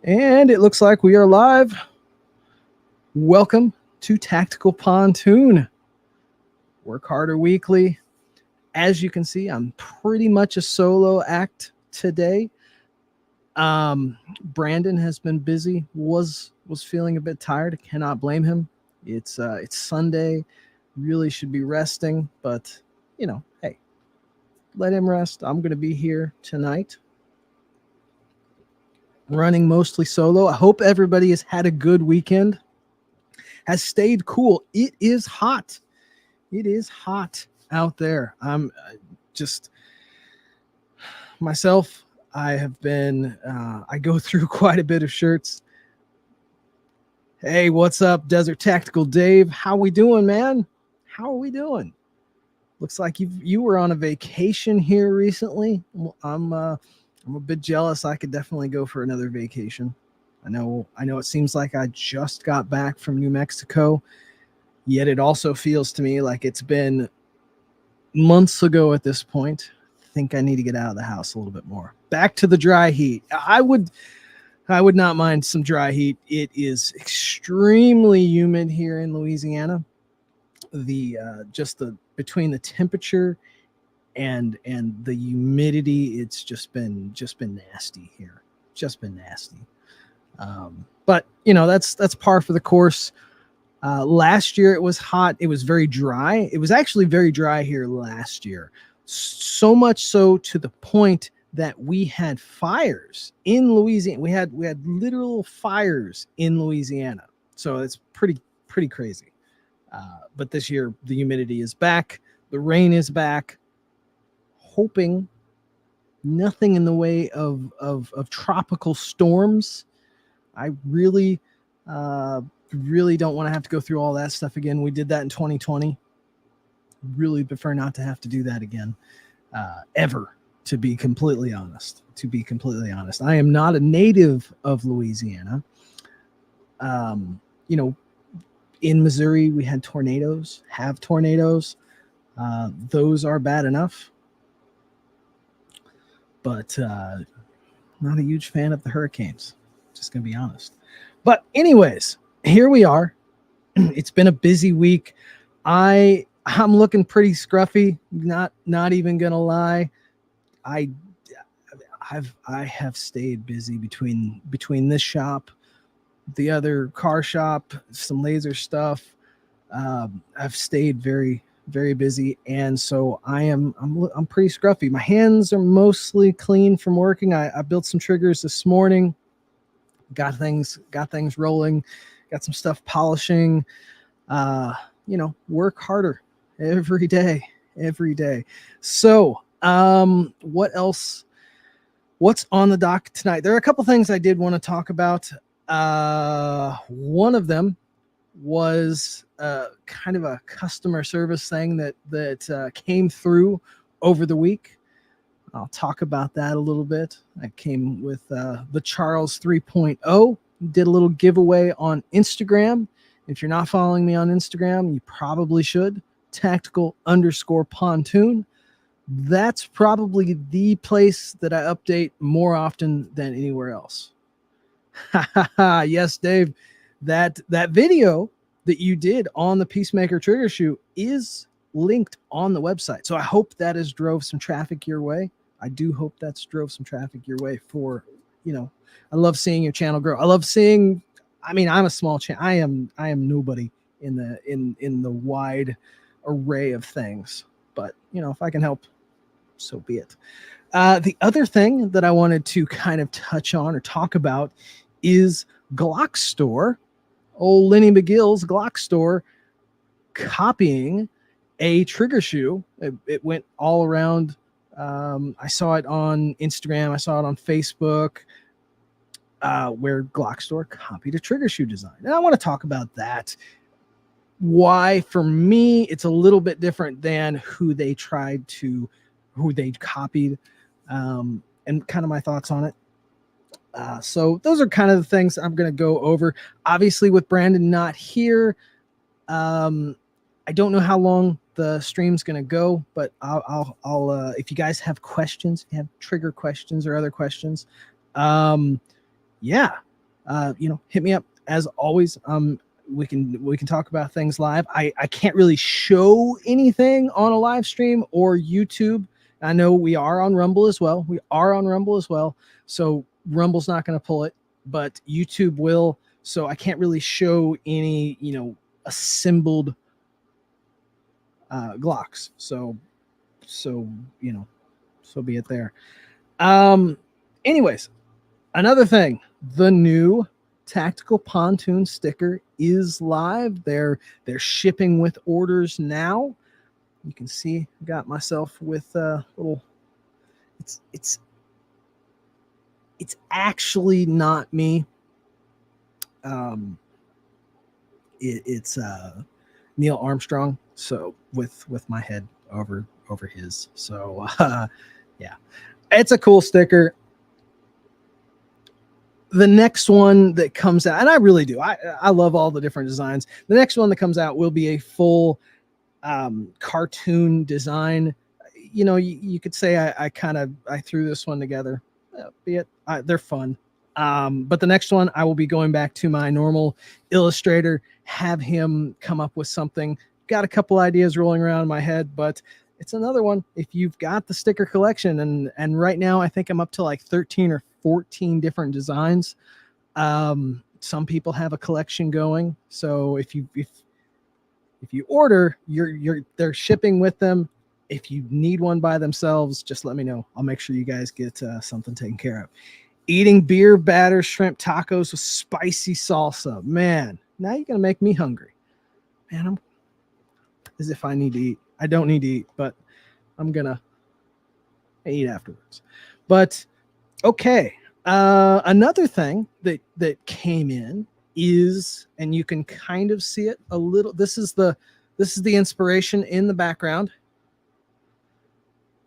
And it looks like we are live. Welcome to Tactical Pontoon. Work Harder Weekly. As you can see, I'm pretty much a solo act today. Brandon has been busy, was feeling a bit tired. I cannot blame him. It's Sunday. Really should be resting, but hey, let him rest. I'm gonna be here tonight, running mostly solo. I hope everybody has had a good weekend, has stayed cool. It is hot. It is hot out there. I'm just myself. I have been, I go through quite a bit of shirts. Hey, what's up, Desert Tactical Dave? How we doing, man? How are we doing? Looks like you were on a vacation here recently. I'm a bit jealous. I could definitely go for another vacation. I know it seems like I just got back from New Mexico, yet it also feels to me like it's been months ago at this point. I think I need to get out of the house a little bit more. Back to the dry heat. I would not mind some dry heat. It is extremely humid here in Louisiana. The between the temperature and the humidity, it's just been nasty here. Just been nasty. But that's par for the course. Last year it was hot. It was very dry. It was actually very dry here last year. So much so to the point that we had fires in Louisiana. We had literal fires in Louisiana. So it's pretty crazy. But this year the humidity is back. The rain is back. Hoping nothing in the way of tropical storms. I really don't want to have to go through all that stuff again. We did that in 2020. Really prefer not to have to do that again, ever. To be completely honest, I am not a native of Louisiana. In Missouri, we had tornadoes. Have tornadoes. Those are bad enough, but not a huge fan of the hurricanes. Just gonna be honest. But anyways, here we are. It's been a busy week. I'm looking pretty scruffy. Not even gonna lie. I have stayed busy between this shop, the other car shop, some laser stuff. I've stayed very very busy, and so I'm pretty scruffy. My hands are mostly clean from working. I built some triggers this morning. Got things rolling. Got some stuff polishing. Work harder every day. So, what else? What's on the dock tonight? There are a couple things I did want to talk about. One of them was kind of a customer service thing that came through over the week. I'll talk about that a little bit. I came with the Charles 3.0. Did a little giveaway on Instagram. If you're not following me on Instagram, you probably should. Tactical_pontoon. That's probably the place that I update more often than anywhere else. Yes, Dave. That video that you did on the Peacemaker trigger shoe is linked on the website. So I hope that has drove some traffic your way. I do hope that's drove some traffic your way for, I love seeing your channel grow. I love seeing, I'm a small channel. I am nobody in the wide array of things, but if I can help, so be it. The other thing that I wanted to kind of touch on or talk about is Glock store, old Lenny McGill's Glock store, copying a trigger shoe. It went all around. I saw it on Instagram. I saw it on Facebook, where Glock store copied a trigger shoe design. And I want to talk about that. Why, for me, it's a little bit different than who they copied, and kind of my thoughts on it. So those are kind of the things I'm going to go over. Obviously, with Brandon not here, I don't know how long the stream's going to go, but I'll if you guys have questions, if you have trigger questions or other questions, yeah, hit me up as always. We can talk about things live. I can't really show anything on a live stream or YouTube. I know we are on Rumble as well. So Rumble's not going to pull it, but YouTube will. So I can't really show any, assembled Glocks. So be it there. Anyways, another thing, the new Tactical Pontoon sticker is live. They're shipping with orders now. You can see I got myself with a little. It's actually not me. It's Neil Armstrong. So with my head over his. So yeah, it's a cool sticker. The next one that comes out, and I really do, I love all the different designs. The next one that comes out will be a full cartoon design. You could say I threw this one together. Be it, they're fun. But the next one, I will be going back to my normal illustrator, have him come up with something. Got a couple ideas rolling around in my head, but it's another one. If you've got the sticker collection, and right now I think I'm up to like 13 or 14 different designs. Some people have a collection going. So if you order, they're shipping with them. If you need one by themselves, just let me know. I'll make sure you guys get something taken care of. Eating beer batter shrimp tacos with spicy salsa. Man, now you're going to make me hungry. Man, I'm as if I need to eat. I don't need to eat, but I'm going to eat afterwards. But okay. Another thing that came in is, and you can kind of see it a little. This is the inspiration in the background.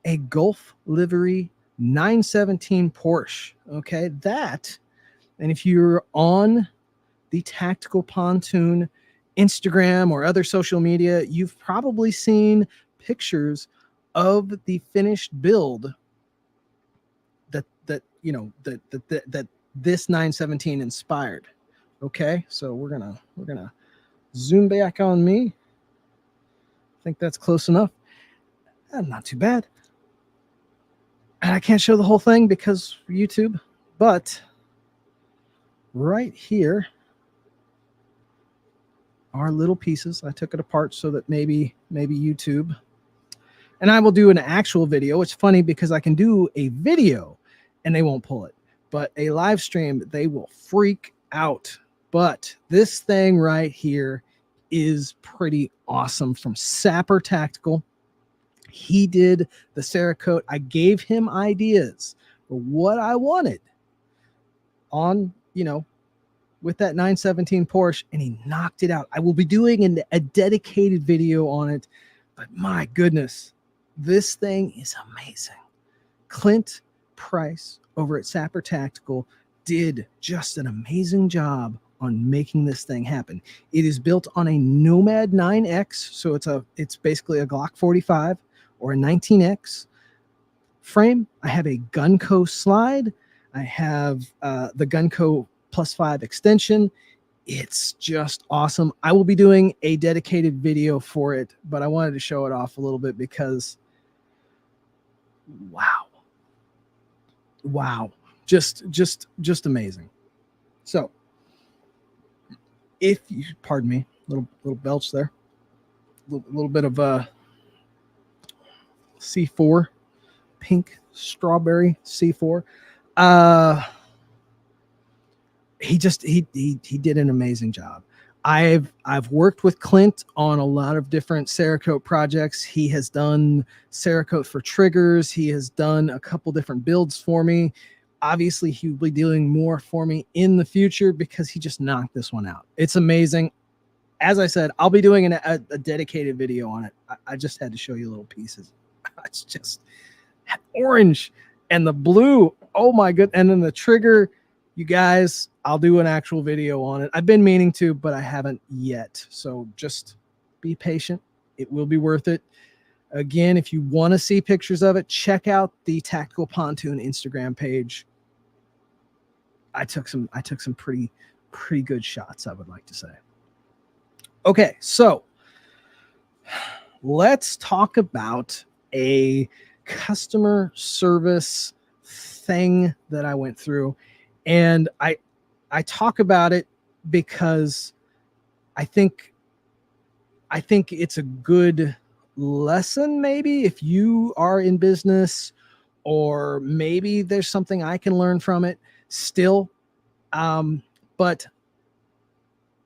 A Gulf livery 917 Porsche. Okay, that, and if you're on the Tactical Pontoon Instagram or other social media, you've probably seen pictures of the finished build that this 917 inspired. Okay, so we're gonna zoom back on me. I think that's close enough. Not too bad. And I can't show the whole thing because YouTube, but right here are little pieces. I took it apart so that maybe YouTube, and I will do an actual video. It's funny because I can do a video and they won't pull it, but a live stream, they will freak out. But this thing right here is pretty awesome from Sapper Tactical. He did the Cerakote. I gave him ideas for what I wanted on, with that 917 Porsche, and he knocked it out. I will be doing a dedicated video on it, but my goodness, this thing is amazing. Clint Price over at Sapper Tactical did just an amazing job on making this thing happen. It is built on a Nomad 9X, so it's basically a Glock 45 or a 19X frame. I have a Gunco slide. I have the Gunco +5 extension. It's just awesome. I will be doing a dedicated video for it, but I wanted to show it off a little bit because wow, just amazing. So if you pardon me, little belch there, a little bit of C4, pink strawberry C4. He did an amazing job. I've worked with Clint on a lot of different Cerakote projects. He has done Cerakote for triggers. He has done a couple different builds for me. Obviously, he will be doing more for me in the future because he just knocked this one out. It's amazing. As I said, I'll be doing a dedicated video on it. I just had to show you little pieces. It's just orange and the blue. Oh my goodness. And then the trigger, you guys, I'll do an actual video on it. I've been meaning to, but I haven't yet. So just be patient. It will be worth it. Again, if you want to see pictures of it, check out the Tactical Pontoon Instagram page. I took some pretty good shots, I would like to say. Okay, so let's talk about a customer service thing that I went through. And I talk about it because I think it's a good lesson, maybe if you are in business, or maybe there's something I can learn from it still. But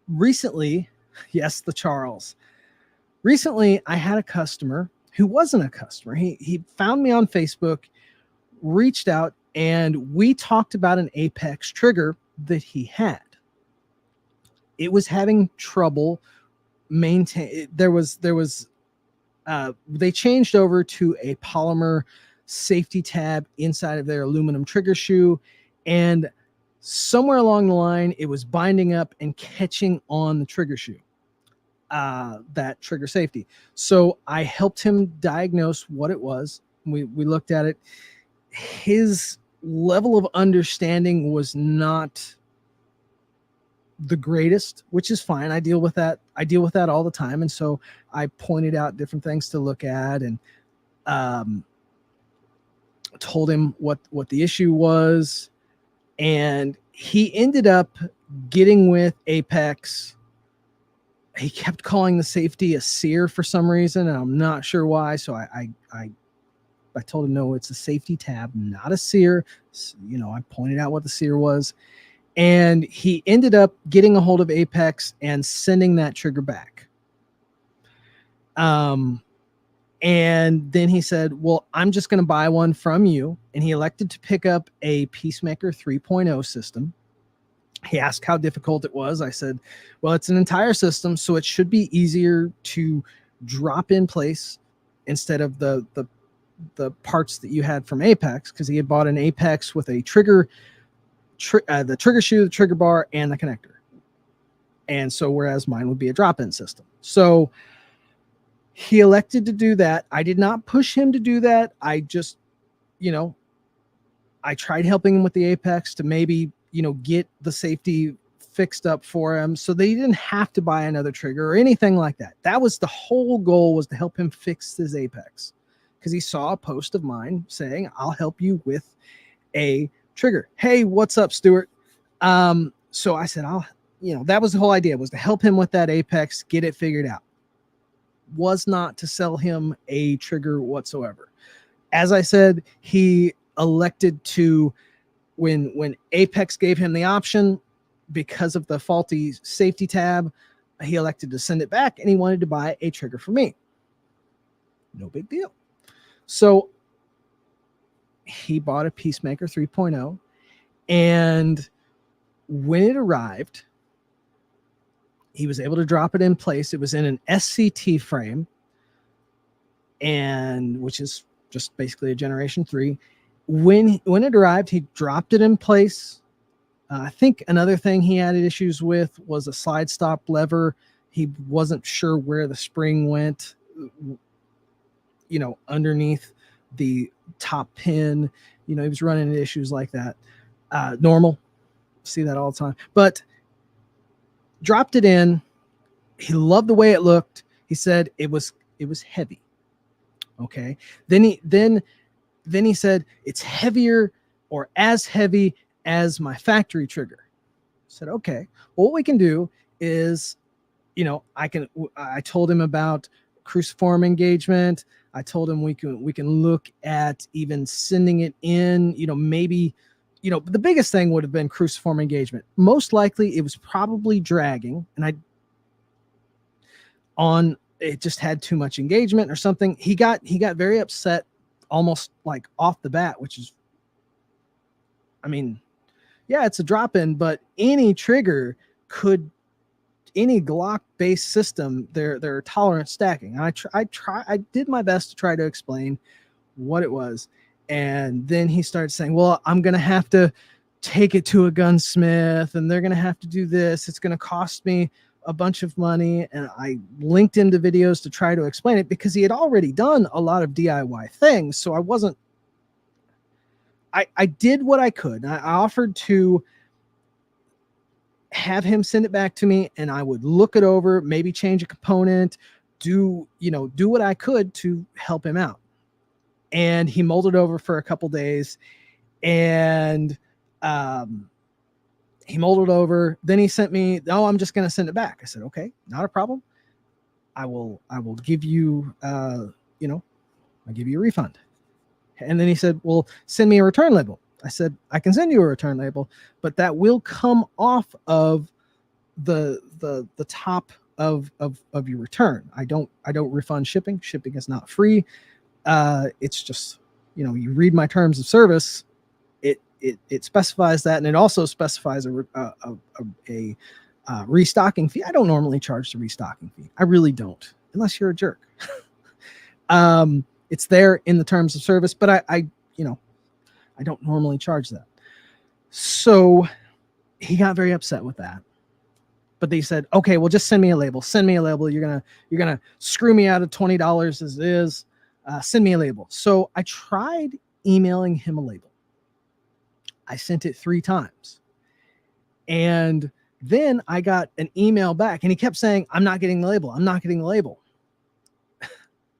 recently, yes, the Charles. Recently, I had a customer who wasn't a customer. He found me on Facebook, reached out, and we talked about an Apex trigger that he had. It was having trouble maintain. They changed over to a polymer safety tab inside of their aluminum trigger shoe, and somewhere along the line, it was binding up and catching on the trigger shoe, that trigger safety. So I helped him diagnose what it was. We looked at it. His level of understanding was not the greatest, which is fine. I deal with that all the time. And so I pointed out different things to look at, and told him what the issue was. And he ended up getting with Apex. He kept calling the safety a sear for some reason, and I'm not sure why. So I told him, no, it's a safety tab, not a sear. You know, I pointed out what the sear was. And he ended up getting a hold of Apex and sending that trigger back. And then he said, well, I'm just going to buy one from you. And he elected to pick up a Peacemaker 3.0 system. He asked how difficult it was. I said, well, it's an entire system, so it should be easier to drop in place instead of the parts that you had from Apex, because he had bought an Apex with a trigger, the trigger shoe, the trigger bar, and the connector. And so whereas mine would be a drop-in system. So he elected to do that. I did not push him to do that. I just, I tried helping him with the Apex to maybe, get the safety fixed up for him so they didn't have to buy another trigger or anything like that. That was the whole goal, was to help him fix his Apex, because he saw a post of mine saying, I'll help you with a trigger. Hey, what's up, Stuart? So I said, that was the whole idea, was to help him with that Apex, get it figured out. Was not to sell him a trigger whatsoever. As I said, he elected to, when Apex gave him the option, because of the faulty safety tab, he elected to send it back, and he wanted to buy a trigger for me. No big deal. So he bought a Peacemaker 3.0, and when it arrived, he was able to drop it in place. It was in an SCT frame, and which is just basically a Generation 3. When it arrived, he dropped it in place. I think another thing he had issues with was a slide stop lever. He wasn't sure where the spring went, underneath the top pin. He was running into issues like that. Normal. See that all the time. But dropped it in. He loved the way it looked. He said it was heavy. Okay. Then he said it's heavier, or as heavy as my factory trigger. I said, okay, well, what we can do is, I told him about cruciform engagement. I told him we can look at even sending it in, maybe, the biggest thing would have been cruciform engagement. Most likely it was probably dragging, and it just had too much engagement or something. He got very upset almost like off the bat, which is, yeah, it's a drop-in, but any trigger any Glock based system, they're tolerant stacking. And I did my best to try to explain what it was. And then he started saying, well, I'm going to have to take it to a gunsmith, and they're going to have to do this. It's going to cost me a bunch of money. And I linked him to videos to try to explain it, because he had already done a lot of DIY things. So I did what I could. I offered to have him send it back to me, and I would look it over, maybe change a component, do what I could to help him out. And he mulled it over for a couple days, and he mulled it over. Then he sent me, "Oh, I'm just going to send it back." I said, "Okay, not a problem. I will give you, I'll give you a refund." And then he said, "Well, send me a return label." I said, "I can send you a return label, but that will come off of the top of your return. I don't refund shipping. Shipping is not free. It's just, you read my terms of service. It specifies that, and it also specifies a restocking fee. I don't normally charge the restocking fee. I really don't, unless you're a jerk. It's there in the terms of service, but I don't normally charge that." So he got very upset with that. But they said, "Okay, well, just send me a label. Send me a label. You're gonna screw me out of $20 as it is. Send me a label." So I tried emailing him a label. I sent it 3 times. And then I got an email back, and he kept saying, "I'm not getting the label. I'm not getting the label."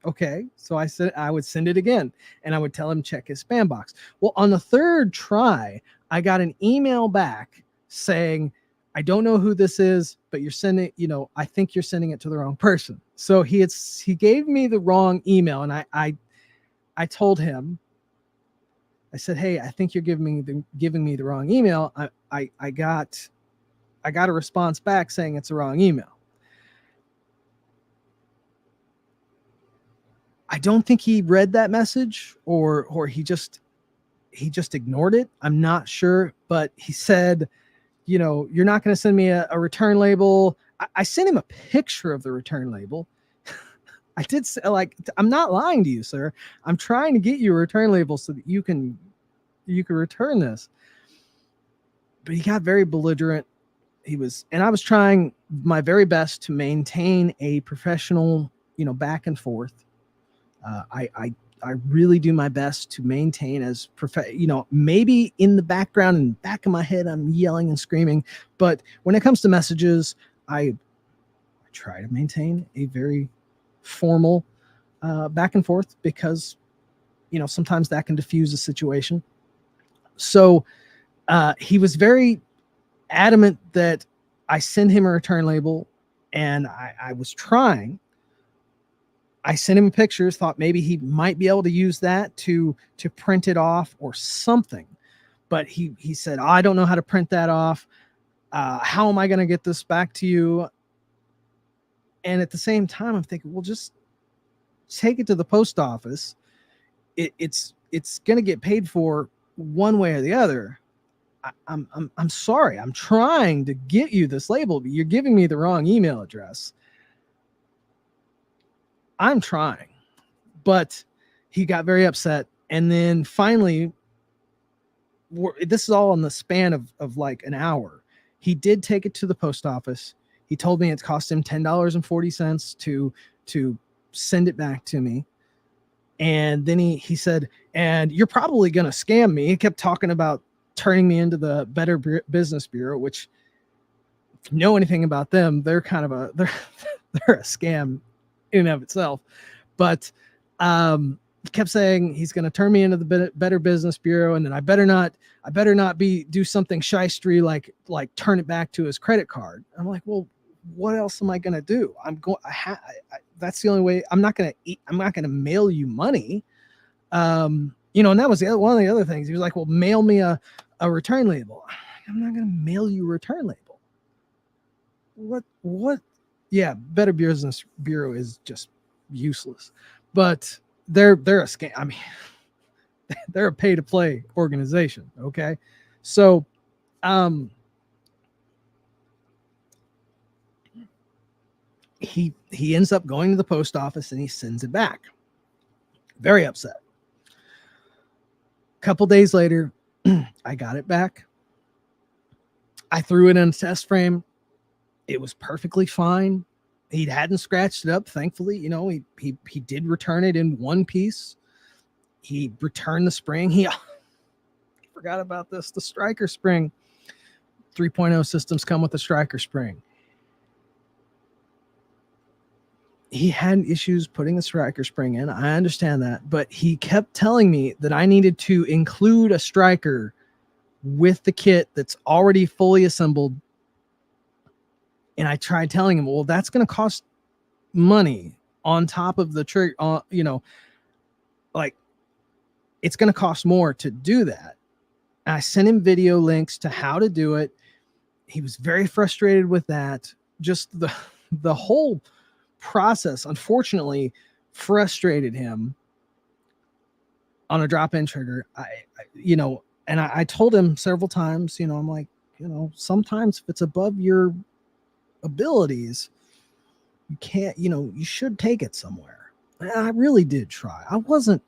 Okay, so I said I would send it again, and I would tell him check his spam box. Well, on the 3rd try, I got an email back saying, "I don't know who this is, but you're sending, I think you're sending it to the wrong person." So he gave me the wrong email, and I told him, I said, "Hey, I think you're giving me the wrong email. I got a response back saying it's the wrong email." I don't think he read that message, or he just ignored it. I'm not sure, but he said, "You're not going to send me a return label." I sent him a picture of the return label. I did say, "I'm not lying to you, sir. I'm trying to get you a return label so that you can return this." But he got very belligerent. And I was trying my very best to maintain a professional, back and forth. I really do my best to maintain as maybe in the background and back of my head, I'm yelling and screaming. But when it comes to messages, I try to maintain a very formal back and forth, because, sometimes that can diffuse a situation. So he was very adamant that I send him a return label, and I was trying. I sent him pictures, thought maybe he might be able to use that to print it off or something. But he said, "I don't know how to print that off. How am I going to get this back to you?" And at the same time, I'm thinking, well, just take it to the post office. It's going to get paid for one way or the other. I'm sorry. I'm trying to get you this label, but you're giving me the wrong email address. I'm trying. But he got very upset. And then finally, this is all in the span of like an hour. He did take it to the post office. He told me it cost him $10.40 to send it back to me. And then he said, "And you're probably going to scam me." He kept talking about turning me into the Better Business Bureau, which, if you know anything about them, they're kind of they're a scam in and of itself. But he kept saying he's going to turn me into the Better Business Bureau, and then I better not do something shystery like turn it back to his credit card. I'm like, well, what else am I going to do? That's the only way. I'm not going to mail you money. And that was one of the other things. He was like, "Well, mail me a return label." I'm not going to mail you a return label. What? Yeah, Better Business Bureau is just useless. But they're a scam. I mean, they're a pay to play organization. Okay. So, he ends up going to the post office, and he sends it back. Very upset. A couple days later, I got it back. I threw it in a test frame. It was perfectly fine. He hadn't scratched it up. Thankfully, he did return it in one piece. He returned the spring. He forgot about this, the striker spring. 3.0 systems come with a striker spring. He had issues putting the striker spring in. I understand that, but he kept telling me that I needed to include a striker with the kit that's already fully assembled. And I tried telling him, well, that's going to cost money on top of the trigger, like it's going to cost more to do that. And I sent him video links to how to do it. He was very frustrated with that. Just the whole process, unfortunately, frustrated him on a drop-in trigger. I told him several times, I'm like, sometimes if it's above your abilities, you can't, you should take it somewhere. And I really did try. I wasn't,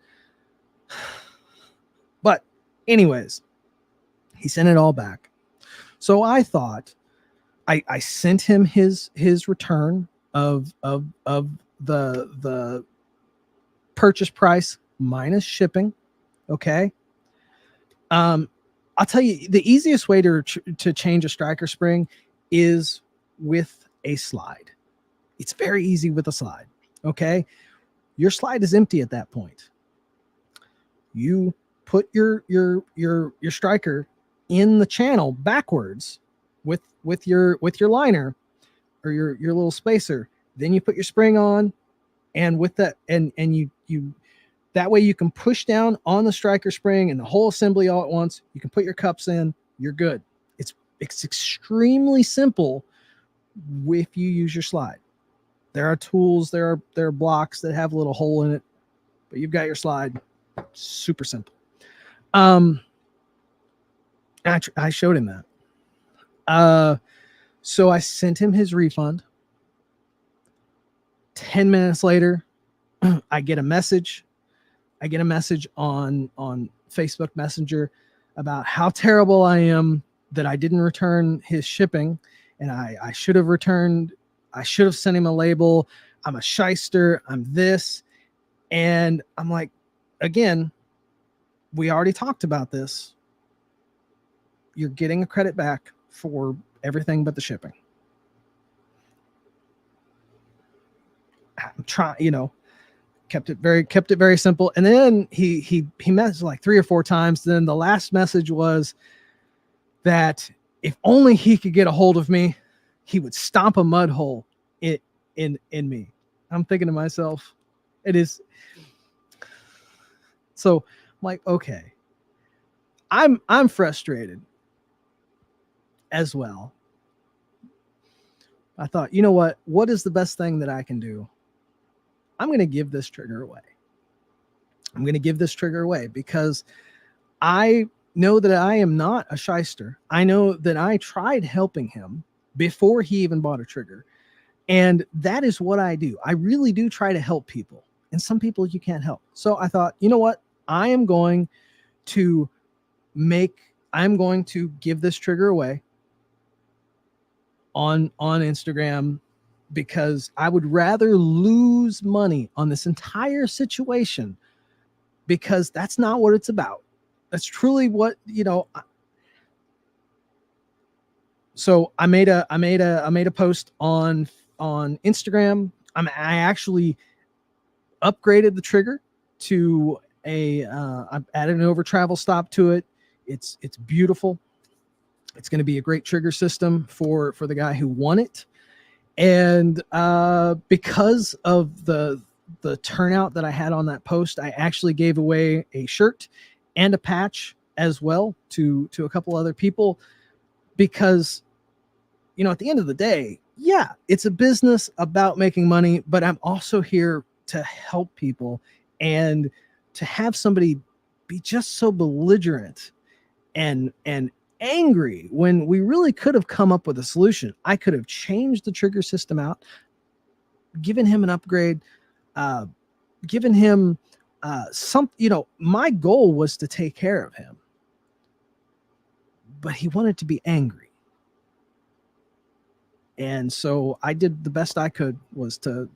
but anyways, he sent it all back. So I thought I sent him his return of the purchase price minus shipping. Okay. I'll tell you, the easiest way to change a striker spring is with a slide. It's very easy with a slide. Okay. Your slide is empty at that point. You put your striker in the channel backwards with your liner or your little spacer. Then you put your spring on, and with that, and you that way you can push down on the striker spring and the whole assembly all at once. You can put your cups in, you're good. It's extremely simple if you use your slide. There are tools, there are blocks that have a little hole in it, but you've got your slide. Super simple. I showed him that. So I sent him his refund. 10 minutes later, I get a message. I get a message on Facebook Messenger about how terrible I am that I didn't return his shipping, and I should have returned. I should have sent him a label. I'm a shyster. I'm this. And I'm like, again, we already talked about this. You're getting a credit back for everything but the shipping. I'm trying, kept it very simple. And then he messaged like 3 or 4 times. Then the last message was that if only he could get a hold of me, he would stomp a mud hole in me. I'm thinking to myself, it is. So I'm like, okay, I'm frustrated as well. I thought, you know what is the best thing that I can do? I'm going to give this trigger away. I'm going to give this trigger away because I know that I am not a shyster. I know that I tried helping him before he even bought a trigger. And that is what I do. I really do try to help people. And some people you can't help. So I thought, you know what? I'm going to give this trigger away on Instagram, because I would rather lose money on this entire situation, because that's not what it's about. That's truly what, So I made a post on Instagram. I actually upgraded the trigger to I added an over travel stop to it. It's beautiful. It's going to be a great trigger system for the guy who won it. And because of the turnout that I had on that post, I actually gave away a shirt and a patch as well to a couple other people, because, at the end of the day, yeah, it's a business about making money, but I'm also here to help people, and to have somebody be just so belligerent and angry when we really could have come up with a solution. I could have changed the trigger system out, given him an upgrade, given him my goal was to take care of him, but he wanted to be angry. And so I did the best I could, was to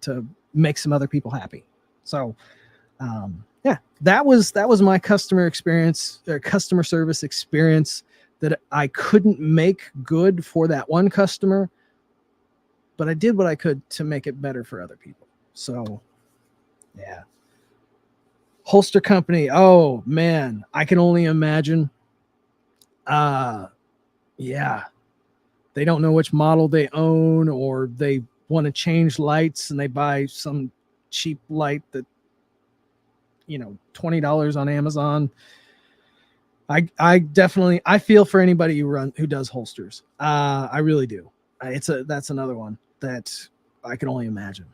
make some other people happy. So yeah, that was my customer experience, or customer service experience that I couldn't make good for that one customer, but I did what I could to make it better for other people. So, yeah. Holster company. Oh man, I can only imagine. Yeah, they don't know which model they own, or they want to change lights and they buy some cheap light that, $20 on Amazon. I definitely, I feel for anybody who does holsters. I really do. That's another one that I can only imagine.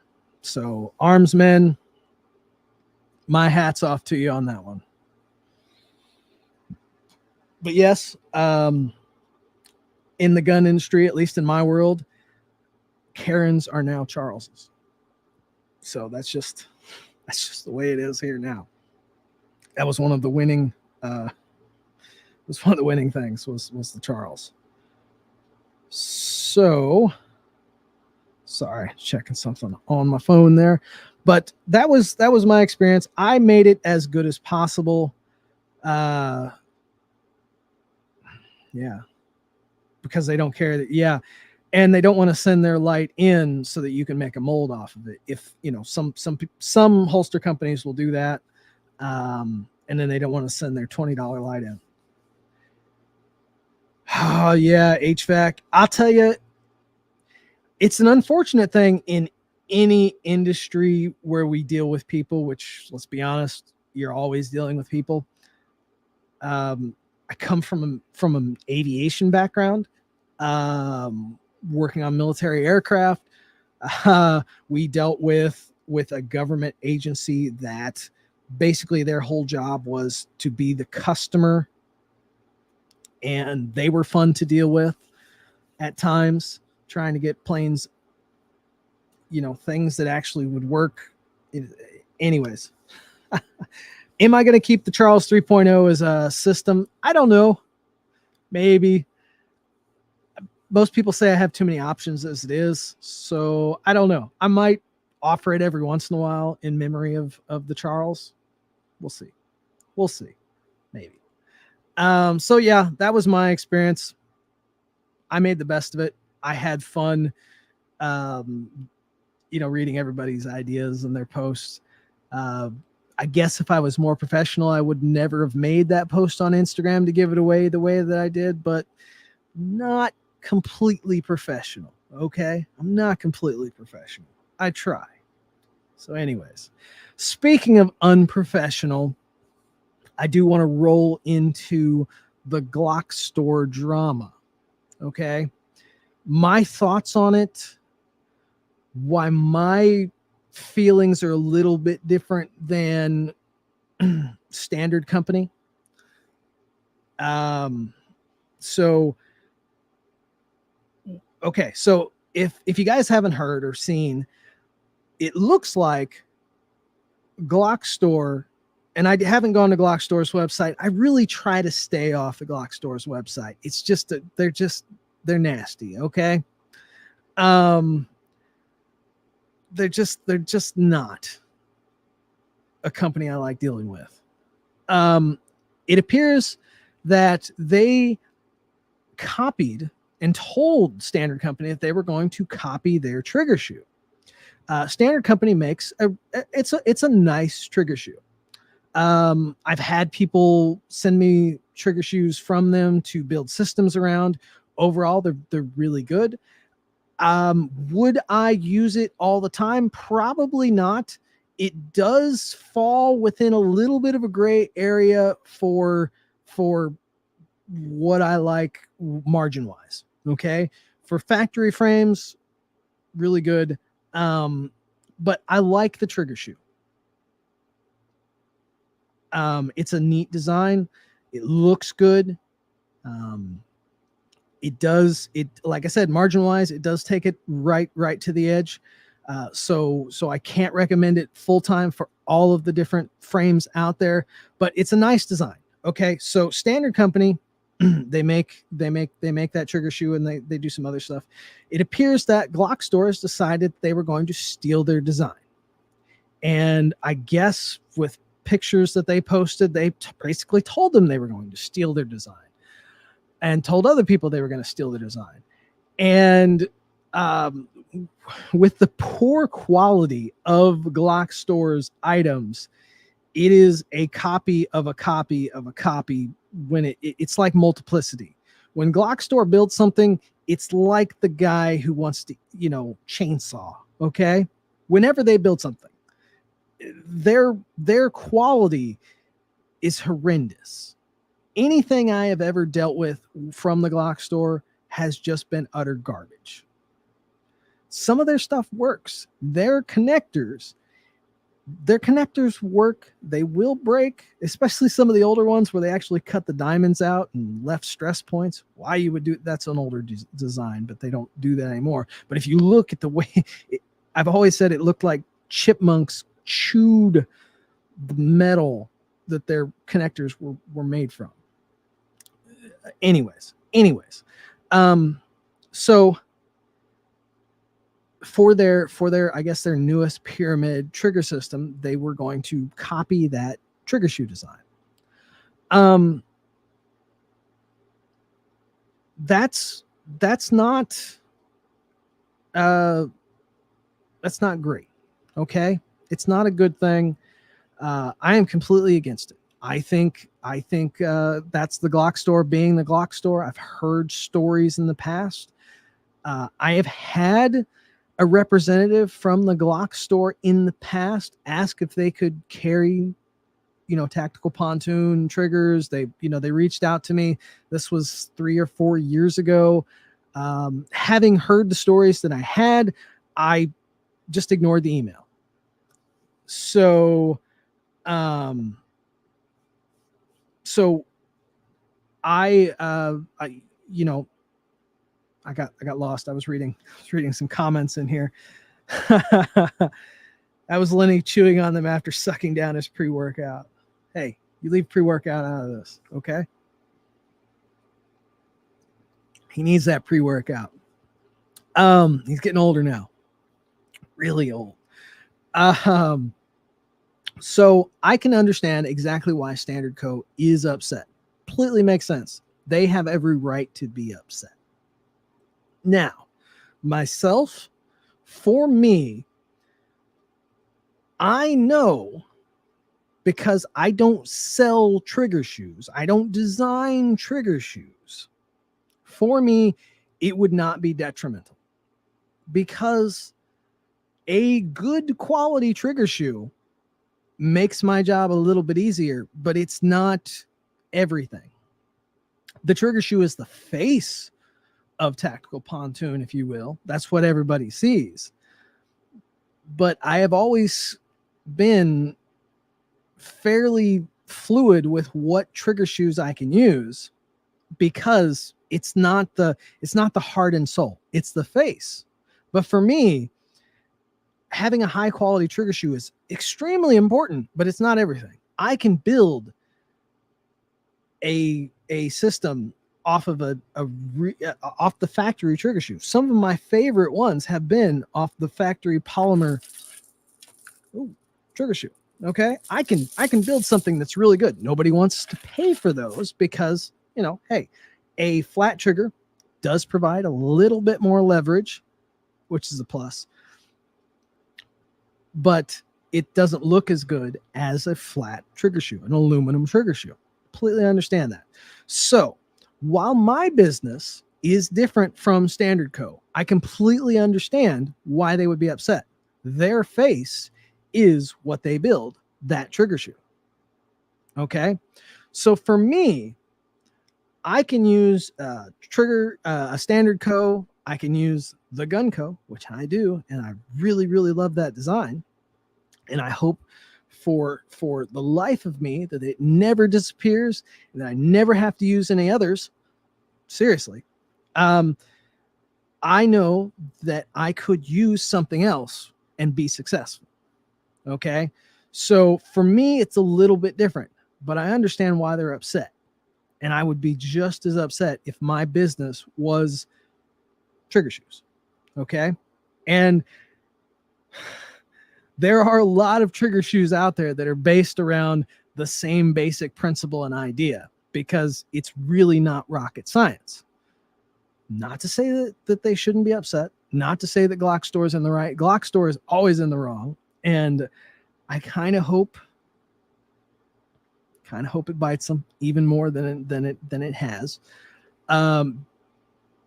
So armsmen, my hat's off to you on that one. But yes, in the gun industry, at least in my world, Karens are now Charleses. So that's just the way it is here now. That was one of the winning things was the Charles. So sorry, checking something on my phone there. But that was my experience. I made it as good as possible. Yeah. Because they don't care that, yeah. And they don't want to send their light in so that you can make a mold off of it. If some holster companies will do that, and then they don't want to send their $20 light in. Oh yeah, HVAC. I'll tell you, it's an unfortunate thing in any industry where we deal with people. Which, let's be honest, you're always dealing with people. I come from an aviation background. Working on military aircraft, we dealt with a government agency that basically their whole job was to be the customer, and they were fun to deal with at times, trying to get planes, things that actually would work. Anyways, am I going to keep the Charles 3.0 as a system? I don't know. Maybe. Most people say I have too many options as it is, so I don't know. I might offer it every once in a while in memory of the Charles. We'll see. Maybe. So yeah, that was my experience. I made the best of it. I had fun, reading everybody's ideas and their posts. I guess if I was more professional, I would never have made that post on Instagram to give it away the way that I did, but not completely professional. Okay. I'm not completely professional. I try. So anyways, speaking of unprofessional, I do want to roll into the Glock store drama. Okay. My thoughts on it, why my feelings are a little bit different than Standard Company. So if you guys haven't heard or seen, it looks like Glock Store, and I haven't gone to Glock Store's website. I really try to stay off the Glock Store's website. It's just they're nasty. Okay. They're just not a company I like dealing with. It appears that they copied and told Standard Company that they were going to copy their trigger shoe. Standard Company makes it's a nice trigger shoe. I've had people send me trigger shoes from them to build systems around. Overall, they're really good. Would I use it all the time? Probably not. It does fall within a little bit of a gray area for what I like margin wise. Okay. For factory frames, really good. But I like the trigger shoe. It's a neat design. It looks good. It like I said, margin wise, it does take it right to the edge. So I can't recommend it full time for all of the different frames out there, but it's a nice design. Okay. So Standard Company, they make that trigger shoe, and they do some other stuff. It appears that Glock stores decided they were going to steal their design. And I guess with pictures that they posted, they basically told them they were going to steal their design. and told other people they were going to steal the design. And with the poor quality of Glock Store's items, it is a copy of a copy of a copy. When it's like multiplicity. When Glock Store builds something, it's like the guy who wants to, chainsaw. Okay. Whenever they build something, their quality is horrendous. Anything I have ever dealt with from the Glock Store has just been utter garbage. Some of their stuff works. Their connectors work. They will break, especially some of the older ones where they actually cut the diamonds out and left stress points. Why you would do that's an older design, but they don't do that anymore. But if you look at the way I've always said, it looked like chipmunks chewed the metal that their connectors were made from. Anyways, so for their I guess their newest pyramid trigger system, they were going to copy that trigger shoe design. That's not great. Okay, it's not a good thing. I am completely against it. I think that's the Glock Store being the Glock Store. I've heard stories in the past. I have had a representative from the Glock Store in the past ask if they could carry, Tactical Pontoon triggers. They reached out to me. This was 3 or 4 years ago. Having heard the stories that I had, I just ignored the email. So I got lost. I was reading some comments in here. That was Lenny chewing on them after sucking down his pre-workout. Hey, you leave pre-workout out of this, okay? He needs that pre-workout. He's getting older now. Really old. So I can understand exactly why Standard Co. is upset. Completely makes sense. They have every right to be upset. Now, myself, for me, I know, because I don't sell trigger shoes, I don't design trigger shoes. For me, it would not be detrimental, because a good quality trigger shoe makes my job a little bit easier, but it's not everything. The trigger shoe is the face of Tactical Pontoon, if you will. That's what everybody sees. But I have always been fairly fluid with what trigger shoes I can use, because it's not the heart and soul, it's the face. But for me, having a high quality trigger shoe is extremely important, but it's not everything. I can build a system off of off the factory trigger shoe. Some of my favorite ones have been off the factory polymer trigger shoe. Okay, I can build something that's really good. Nobody wants to pay for those because, hey, a flat trigger does provide a little bit more leverage, which is a plus, but it doesn't look as good as a flat trigger shoe, an aluminum trigger shoe. Completely understand that. So while my business is different from Standard Co., I completely understand why they would be upset. Their face is what they build, that trigger shoe. Okay. So for me, I can use a Standard Co. I can use the Gun Co., which I do, and I really, really love that design. And I hope for the life of me that it never disappears, and that I never have to use any others. Seriously. I know that I could use something else and be successful. Okay. So for me, it's a little bit different, but I understand why they're upset. And I would be just as upset if my business was trigger shoes. Okay. And there are a lot of trigger shoes out there that are based around the same basic principle and idea. because it's really not rocket science. Not to say that they shouldn't be upset, not to say that Glock Store is in the right. Glock Store is always in the wrong. And I kind of hope it bites them even more than it has.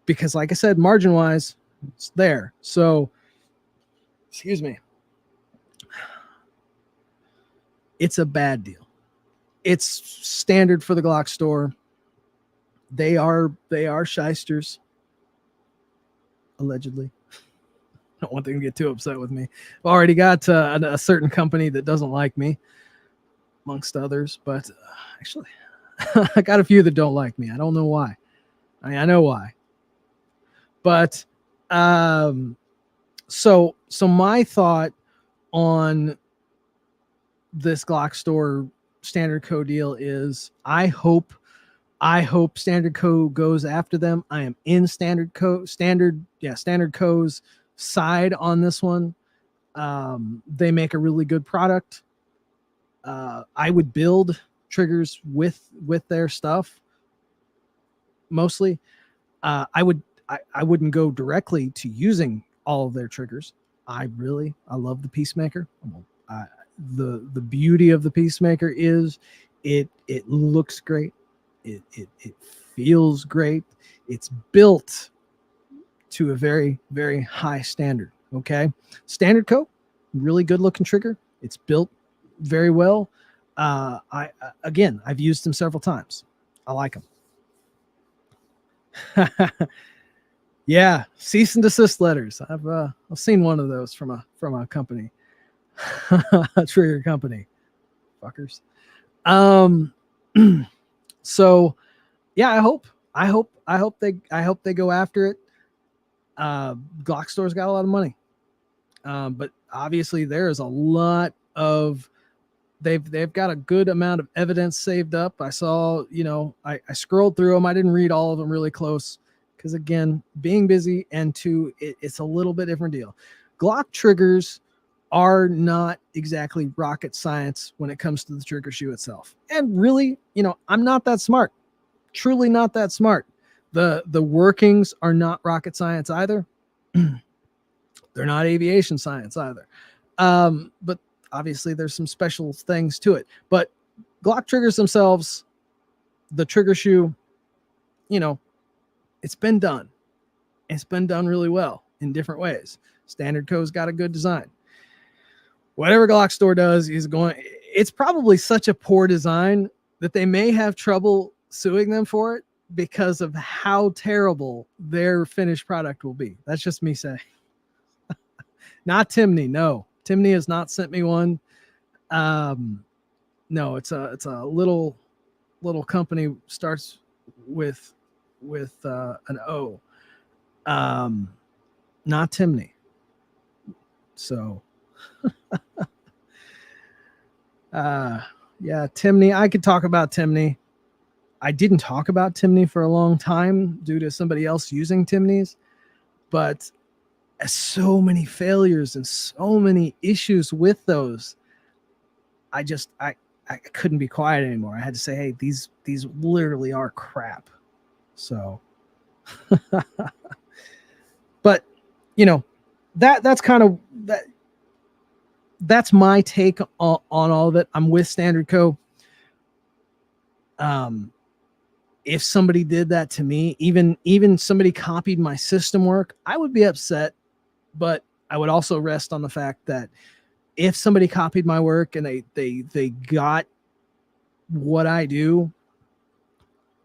Because like I said, margin wise, it's there. So, excuse me. It's a bad deal. It's standard for the Glock Store. They are shysters. Allegedly. I don't want them to get too upset with me. I've already got a certain company that doesn't like me, amongst others. But actually, I got a few that don't like me. I don't know why. I know why. But so my thought on this Glock Store Standard Co deal is I hope Standard Co goes after them. I am in Standard Co's side on this one. They make a really good product. I would build triggers with their stuff mostly. I wouldn't go directly to using all of their triggers. I love the Peacemaker. The beauty of the Peacemaker is it looks great. It feels great. It's built to a very, very high standard. Okay. Standard Co, really good looking trigger. It's built very well. I've used them several times. I like them. Yeah. Cease and desist letters. I've seen one of those from a company, a trigger company, fuckers. So yeah, I hope they go after it. Glock Store's got a lot of money. But obviously there is a lot of, they've got a good amount of evidence saved up. I saw, I scrolled through them. I didn't read all of them really close because again, being busy, and two, it's a little bit different deal. Glock triggers are not exactly rocket science when it comes to the trigger shoe itself. And really, I'm not that smart. Truly not that smart. The workings are not rocket science either. They're not aviation science either. But obviously there's some special things to it. But Glock triggers themselves, the trigger shoe, it's been done. It's been done really well in different ways. Standard Co's got a good design. Whatever Glock Store does is it's probably such a poor design that they may have trouble suing them for it because of how terrible their finished product will be. That's just me saying. Not Timney. No, Timney has not sent me one. No, it's a little company, starts with an O. Not Timney. So yeah, Timney. I could talk about Timney. I didn't talk about Timney for a long time due to somebody else using Timneys, but so many failures and so many issues with those. I couldn't be quiet anymore. I had to say, hey, these literally are crap. So, but that's kind of that. That's my take on all of it. I'm with Standard Co. If somebody did that to me, even somebody copied my system work, I would be upset. But I would also rest on the fact that if somebody copied my work and they got what I do,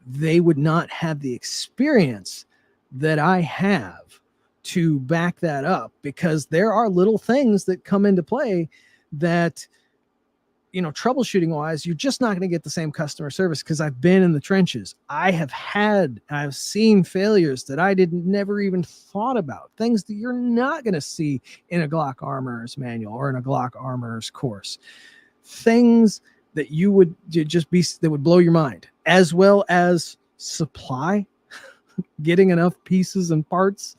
they would not have the experience that I have to back that up, because there are little things that come into play that, troubleshooting wise, you're just not going to get the same customer service, because I've been in the trenches. I've seen failures that I never even thought about, things that you're not going to see in a Glock Armorer's manual or in a Glock Armorer's course, things that that would blow your mind, as well as supply, getting enough pieces and parts,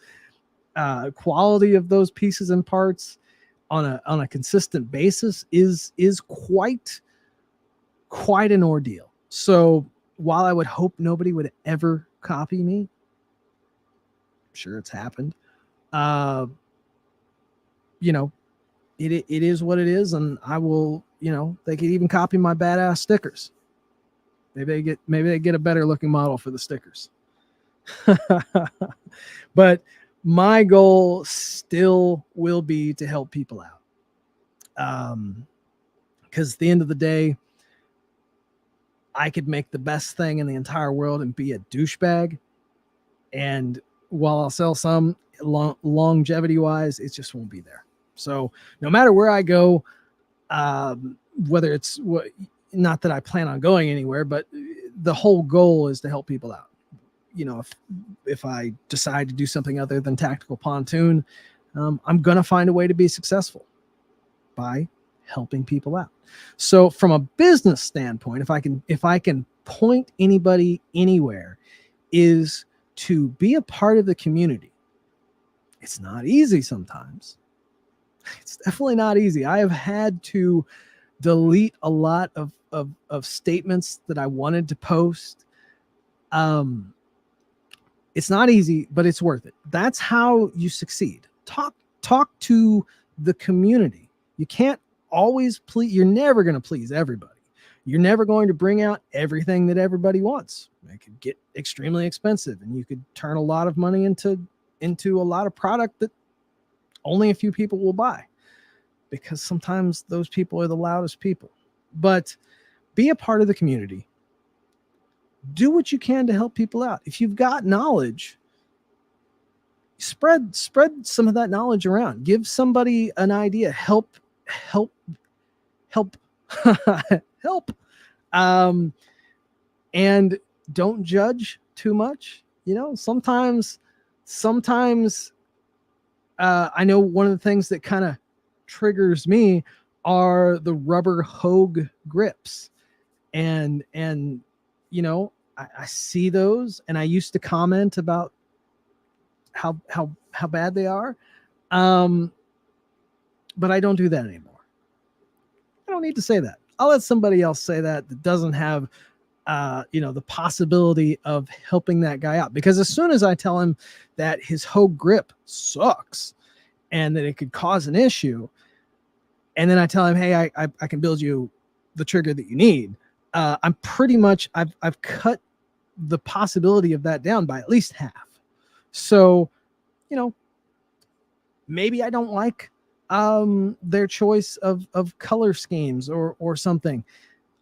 quality of those pieces and parts on a consistent basis is quite an ordeal. So while I would hope nobody would ever copy me, I'm sure it's happened. Uh, you know, it is what it is, and I will. They could even copy my badass stickers. Maybe they get a better looking model for the stickers. But my goal still will be to help people out. Because at the end of the day, I could make the best thing in the entire world and be a douchebag. And while I'll sell some longevity wise, it just won't be there. So no matter where I go, whether it's not that I plan on going anywhere, but the whole goal is to help people out. If I decide to do something other than Tactical Pontoon, I'm going to find a way to be successful by helping people out. So from a business standpoint, if I can point anybody anywhere, is to be a part of the community. It's not easy sometimes. It's definitely not easy. I have had to delete a lot of statements that I wanted to post. It's not easy, but it's worth it. That's how you succeed. Talk to the community. You can't always please. You're never going to please everybody. You're never going to bring out everything that everybody wants. It could get extremely expensive, and you could turn a lot of money into a lot of product that only a few people will buy, because sometimes those people are the loudest people. But be a part of the community. Do what you can to help people out. If you've got knowledge, spread some of that knowledge around. Give somebody an idea. Help. Help. And don't judge too much. Sometimes I know one of the things that kind of triggers me are the rubber Hogue grips. And I see those, and I used to comment about how bad they are. But I don't do that anymore. I don't need to say that. I'll let somebody else say that doesn't have the possibility of helping that guy out. Because as soon as I tell him that his Hogue grip sucks and that it could cause an issue, and then I tell him, hey, I can build you the trigger that you need, I'm pretty much, I've cut the possibility of that down by at least half. So, maybe I don't like their choice of color schemes or something.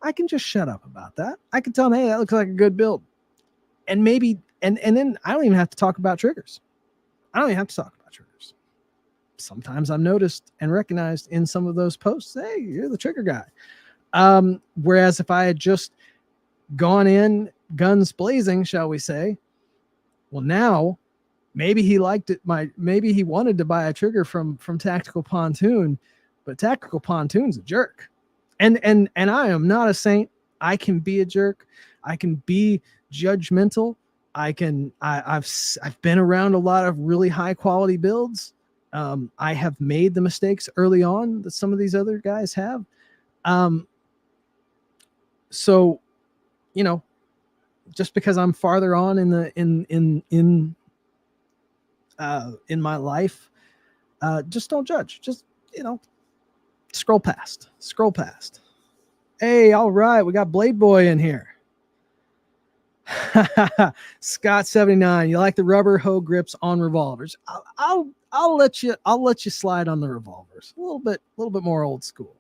I can just shut up about that. I can tell them, hey, that looks like a good build. And maybe, and then I don't even have to talk about triggers. Sometimes I'm noticed and recognized in some of those posts. Hey, you're the trigger guy. Whereas if I had just gone in guns blazing, shall we say, well, now maybe he liked it. Maybe he wanted to buy a trigger from Tactical Pontoon, but Tactical Pontoon's a jerk. And I am not a saint. I can be a jerk. I can be judgmental. I've been around a lot of really high quality builds. I have made the mistakes early on that some of these other guys have. So, just because I'm farther on in my life, just don't judge. Just, scroll past. Hey, all right, we got Blade Boy in here. Scott 79, you like the rubber Hogue grips on revolvers? I'll let you slide on the revolvers. A little bit more old school.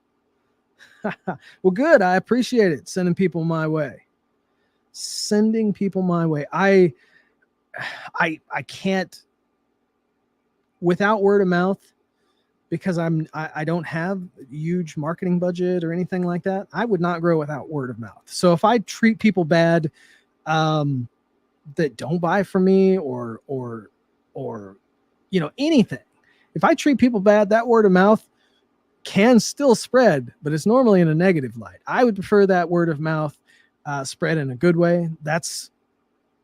Well, good. I appreciate it. Sending people my way. I can't, without word of mouth, because I don't have a huge marketing budget or anything like that. I would not grow without word of mouth. So if I treat people bad, that don't buy from me or anything, if I treat people bad, that word of mouth can still spread, but it's normally in a negative light. I would prefer that word of mouth spread in a good way. That's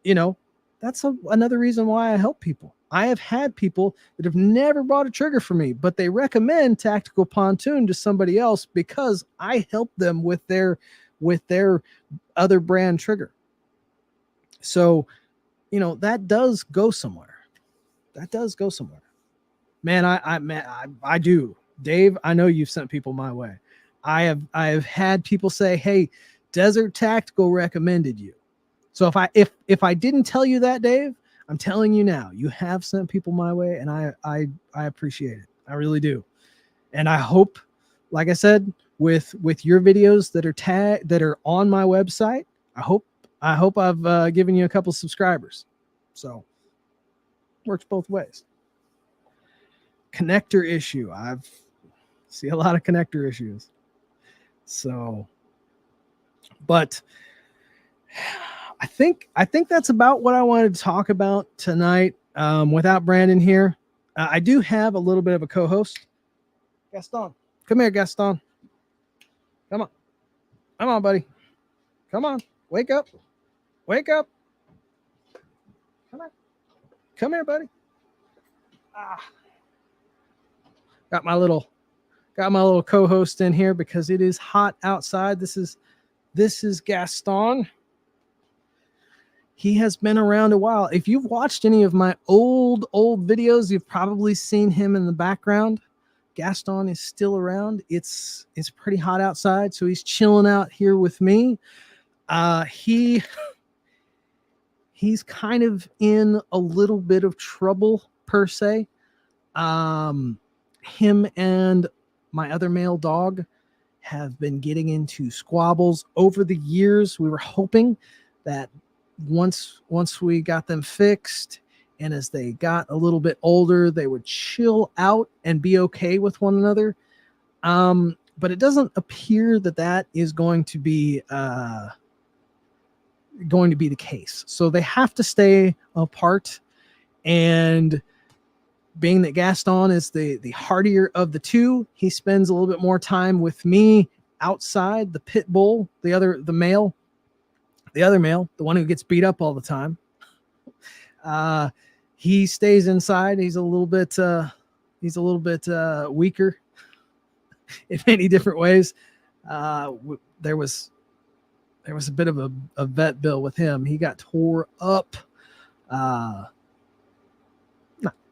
another reason why I help people. I have had people that have never bought a trigger from me, but they recommend Tactical Pontoon to somebody else because I help them with their other brand trigger. So, that does go somewhere. That does go somewhere. Man, I do. Dave, I know you've sent people my way. I have had people say, "Hey, Desert Tactical recommended you." So if I didn't tell you that, Dave, I'm telling you now. You have sent people my way, and I appreciate it. I really do. And I hope, like I said, with your videos that are on my website, I hope I've given you a couple subscribers. So works both ways. Connector issue. I've see a lot of connector issues. So, but I think that's about what I wanted to talk about tonight. Without Brandon here, I do have a little bit of a co-host. Gaston, come here, Gaston. Come on, buddy. Come on, wake up, wake up. Come here, buddy. Got my little co-host in here because it is hot outside. This is Gaston. He has been around a while. If you've watched any of my old videos, you've probably seen him in the background. Gaston is still around. It's pretty hot outside, so he's chilling out here with me. He's kind of in a little bit of trouble per se. Him and my other male dog have been getting into squabbles over the years. We were hoping that once we got them fixed, and as they got a little bit older, they would chill out and be okay with one another. But it doesn't appear that is going to be the case. So they have to stay apart. And being that Gaston is the hardier of the two, he spends a little bit more time with me outside. The pit bull, the other male, the one who gets beat up all the time, he stays inside. He's a little bit weaker in many different ways. There was a bit of a vet bill with him. He got tore up.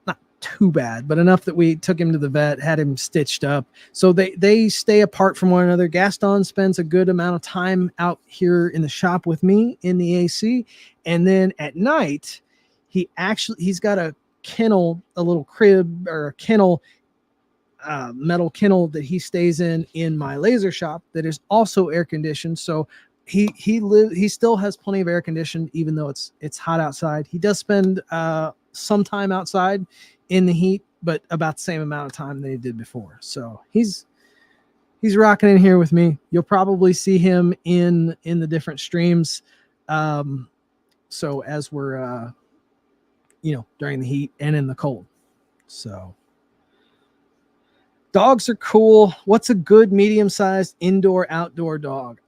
Not too bad, but enough that we took him to the vet, had him stitched up. So they stay apart from one another. Gaston spends a good amount of time out here in the shop with me in the AC. And then at night, he's got a kennel, a little crib or a kennel, metal kennel that he stays in my laser shop that is also air conditioned. So he still has plenty of air conditioned, even though it's hot outside. He does spend some time outside in the heat, but about the same amount of time that he did before. So he's rocking in here with me. You'll probably see him in the different streams. So as we're during the heat and in the cold. So dogs are cool. What's a good medium-sized indoor-outdoor dog?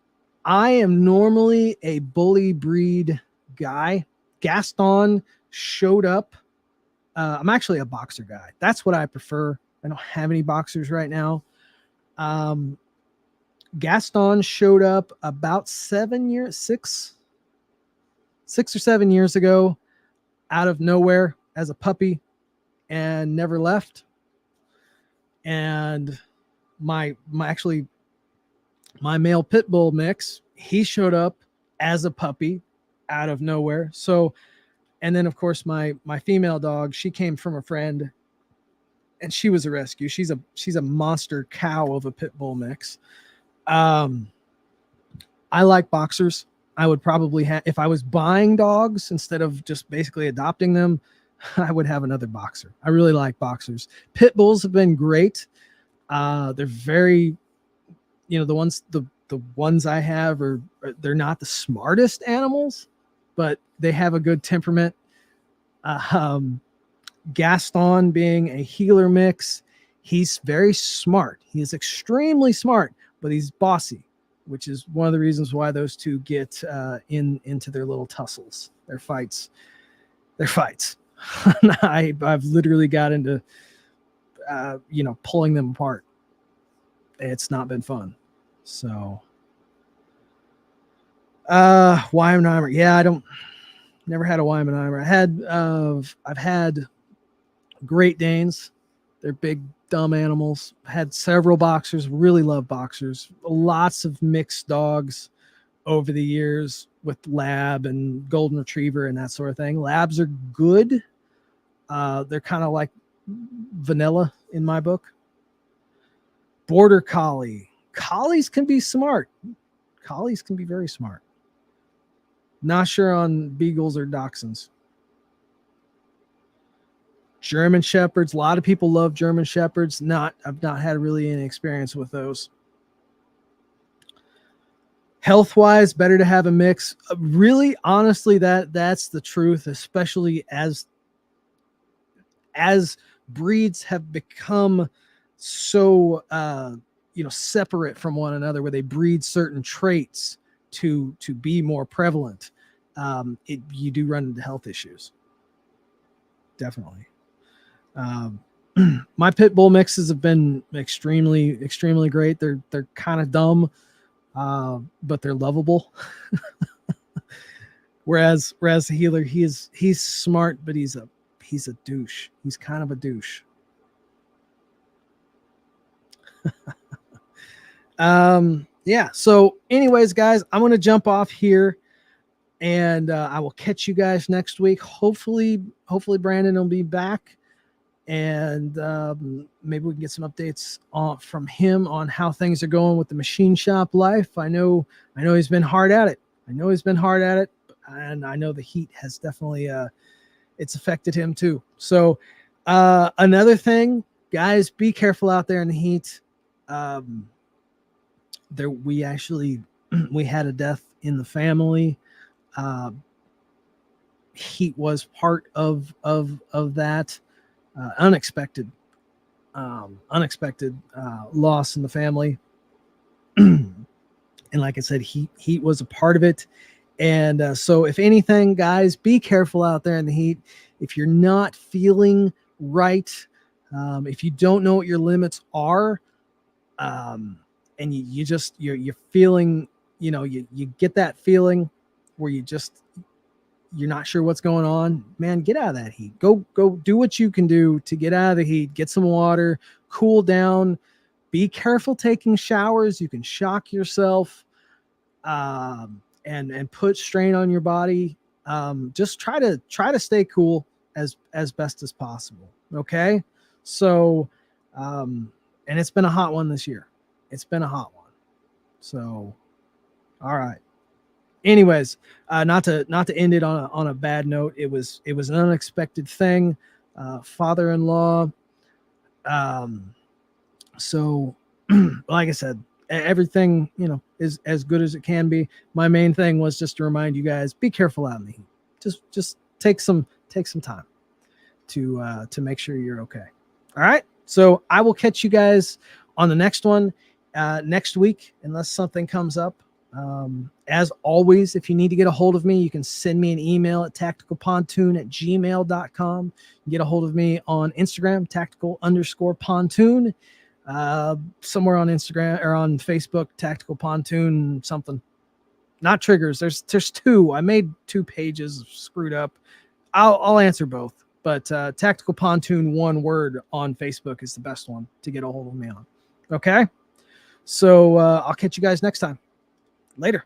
I am normally a bully breed guy. Gaston showed up. I'm actually a boxer guy. That's what I prefer. I don't have any boxers right now. Gaston showed up about 6 or 7 years ago out of nowhere as a puppy and never left. And my male pit bull mix, he showed up as a puppy out of nowhere. So, and then of course my female dog, she came from a friend and she was a rescue. She's a monster cow of a pit bull mix. I like boxers. I would probably have, if I was buying dogs instead of just basically adopting them, I would have another boxer. I really like boxers. Pit bulls have been great. They're very, the ones I have they're not the smartest animals, but they have a good temperament. Gaston being a healer mix, he's very smart. He is extremely smart, but he's bossy, which is one of the reasons why those two get into their little tussles, their fights. I've literally got into pulling them apart. It's not been fun. So Weimaraner, yeah, Never had a Weimaraner. I've had Great Danes. They're big, dumb animals. Had several boxers. Really love boxers. Lots of mixed dogs over the years with lab and golden retriever and that sort of thing. Labs are good. They're kind of like vanilla in my book. Border collie. Collies can be smart. Collies can be very smart. Not sure on beagles or dachshunds. German shepherds. A lot of people love German shepherds. I've not had really any experience with those. Health-wise, better to have a mix. Really, honestly, that's the truth, especially as breeds have become so separate from one another, where they breed certain traits to be more prevalent. You do run into health issues. Definitely. My pit bull mixes have been extremely great. They're kind of dumb, but they're lovable. whereas the healer, he's smart, but he's a douche. He's kind of a douche. Yeah. So anyways, guys, I'm going to jump off here, and I will catch you guys next week. Hopefully Brandon will be back, and maybe we can get some updates from him on how things are going with the machine shop life. I know he's been hard at it. And I know the heat has definitely it's affected him too. So another thing, guys, be careful out there in the heat. We had a death in the family. Heat was part of that. Unexpected loss in the family. And like I said, heat was a part of it. And so if anything, guys, be careful out there in the heat. If you're not feeling right, if you don't know what your limits are, and you're feeling, you get that feeling where you're not sure what's going on, man, get out of that heat. Go do what you can do to get out of the heat. Get some water, cool down. Be careful taking showers. You can shock yourself, and put strain on your body. Just try to stay cool as best as possible. Okay. So, and it's been a hot one this year. It's been a hot one. So, all right. Anyways, not to end it on a bad note. It was an unexpected thing. Father-in-law. So, like I said, everything is as good as it can be. My main thing was just to remind you guys: be careful out in the heat. Just take some time to make sure you're okay. All right. So I will catch you guys on the next one next week, unless something comes up. As always, if you need to get a hold of me, you can send me an email at tacticalpontoon@gmail.com. You can get a hold of me on Instagram, tactical_pontoon. Somewhere on Instagram or on Facebook, Tactical Pontoon something. Not triggers. There's two. I made 2 pages screwed up. I'll answer both. But Tactical Pontoon, one word, on Facebook is the best one to get a hold of me on. Okay? So I'll catch you guys next time. Later.